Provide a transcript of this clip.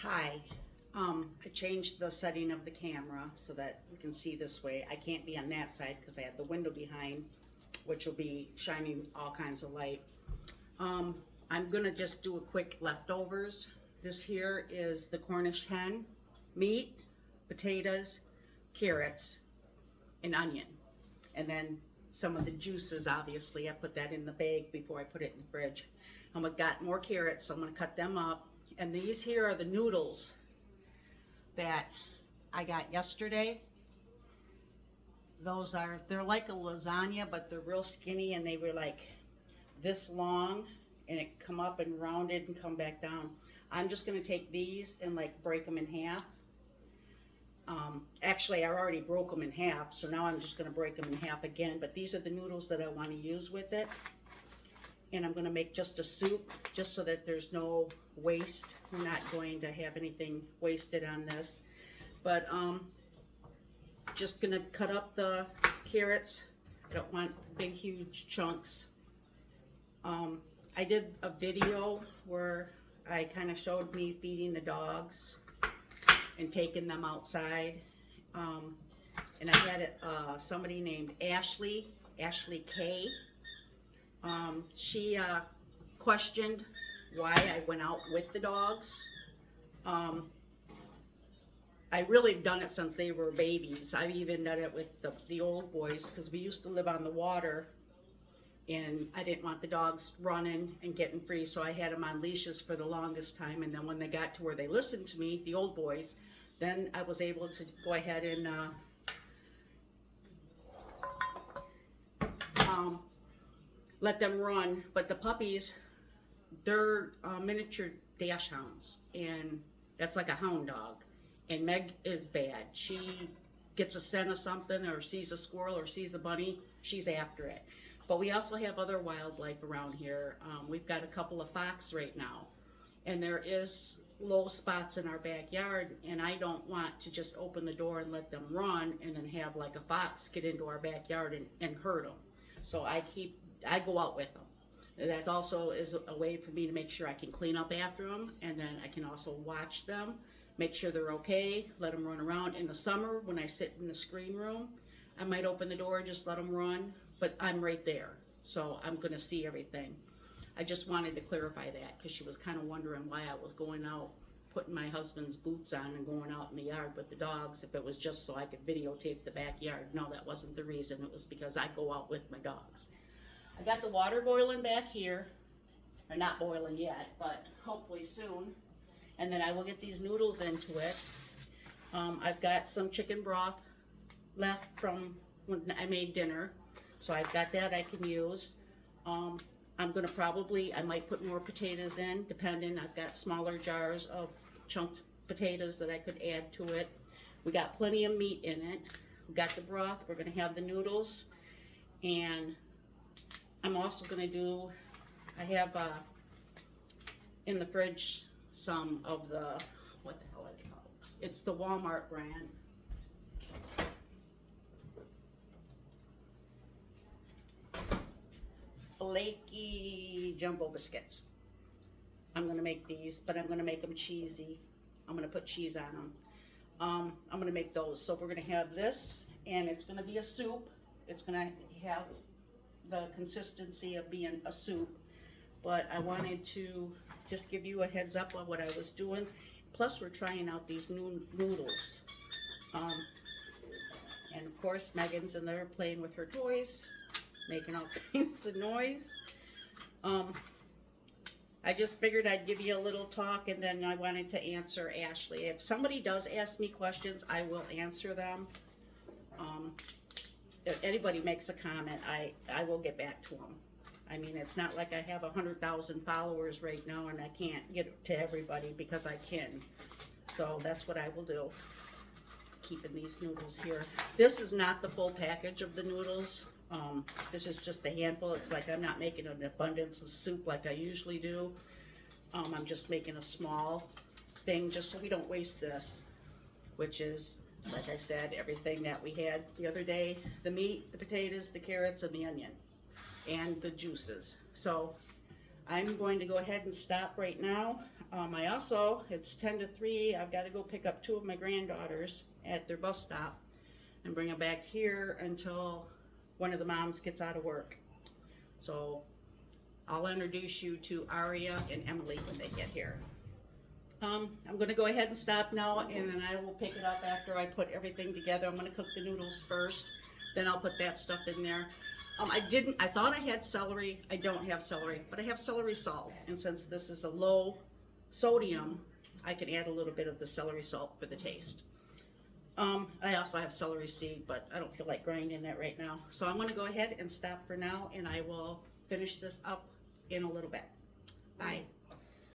Hi. I changed the setting of the camera so that we can see this way. I can't be on that side because I have the window behind, which will be shining all kinds of light. I'm gonna just do a quick leftovers. This here is the Cornish hen, meat, potatoes, carrots, and onion. And then some of the juices, obviously, I put that in the bag before I put it in the fridge. I've got more carrots, so I'm gonna cut them up. And these here are the noodles that I got yesterday. They're like a lasagna, but they're real skinny, and they were like this long, and it come up and rounded and come back down. I'm just gonna take these and like break them in half. Actually, I already broke them in half, so now I'm just gonna break them in half again, but these are the noodles that I wanna use with it. And I'm gonna make just a soup, just so that there's no waste. We're not going to have anything wasted on this. But just gonna cut up the carrots. I don't want big, huge chunks. I did a video where I kind of showed me feeding the dogs and taking them outside. And I had somebody named Ashley K. She questioned why I went out with the dogs. I really have done it since they were babies. I've even done it with the old boys because we used to live on the water, and I didn't want the dogs running and getting free, so I had them on leashes for the longest time. And then when they got to where they listened to me, the old boys, then I was able to go ahead and let them run. But the puppies, they're miniature dash hounds, and that's like a hound dog. And Meg is bad. She gets a scent of something, or sees a squirrel, or sees a bunny, she's after it. But we also have other wildlife around here. We've got a couple of fox right now, and there is low spots in our backyard, and I don't want to just open the door and let them run and then have like a fox get into our backyard and hurt them. So I go out with them. That also is a way for me to make sure I can clean up after them, and then I can also watch them, make sure they're okay, let them run around. In the summer, when I sit in the screen room, I might open the door and just let them run, but I'm right there, so I'm gonna see everything. I just wanted to clarify that because she was kind of wondering why I was going out, putting my husband's boots on and going out in the yard with the dogs, if it was just so I could videotape the backyard. No, that wasn't the reason. It was because I go out with my dogs. I got the water boiling back here, or not boiling yet, but hopefully soon. And then I will get these noodles into it. I've got some chicken broth left from when I made dinner, so I've got that I can use. I'm gonna I might put more potatoes in, depending. I've got smaller jars of chunked potatoes that I could add to it. We got plenty of meat in it. We got the broth, we're gonna have the noodles, and I'm also gonna I have in the fridge some of the, what the hell are they called? It's the Walmart brand. Flaky jumbo biscuits. I'm gonna make these, but I'm gonna make them cheesy. I'm gonna put cheese on them. I'm gonna make those. So we're gonna have this, and it's gonna be a soup. It's gonna have the consistency of being a soup, but I wanted to just give you a heads up on what I was doing. Plus, we're trying out these new noodles. And of course, Megan's in there playing with her toys, making all kinds of noise. I just figured I'd give you a little talk, and then I wanted to answer Ashley. If somebody does ask me questions, I will answer them. If anybody makes a comment, I will get back to them. I mean, it's not like I have 100,000 followers right now and I can't get to everybody, because I can. So that's what I will do. Keeping these noodles here. This is not the full package of the noodles. This is just a handful. It's like I'm not making an abundance of soup like I usually do. I'm just making a small thing just so we don't waste this, which is, like I said, everything that we had the other day: the meat, the potatoes, the carrots, and the onion, and the juices. So I'm going to go ahead and stop right now. I also, it's 10 to 3, I've got to go pick up 2 of my granddaughters at their bus stop and bring them back here until one of the moms gets out of work. So I'll introduce you to Aria and Emily when they get here. I'm going to go ahead and stop now, and then I will pick it up after I put everything together. I'm going to cook the noodles first, then I'll put that stuff in there. I thought I had celery. I don't have celery, but I have celery salt. And since this is a low sodium, I can add a little bit of the celery salt for the taste. I also have celery seed, but I don't feel like grinding it right now. So I'm going to go ahead and stop for now, and I will finish this up in a little bit. Bye.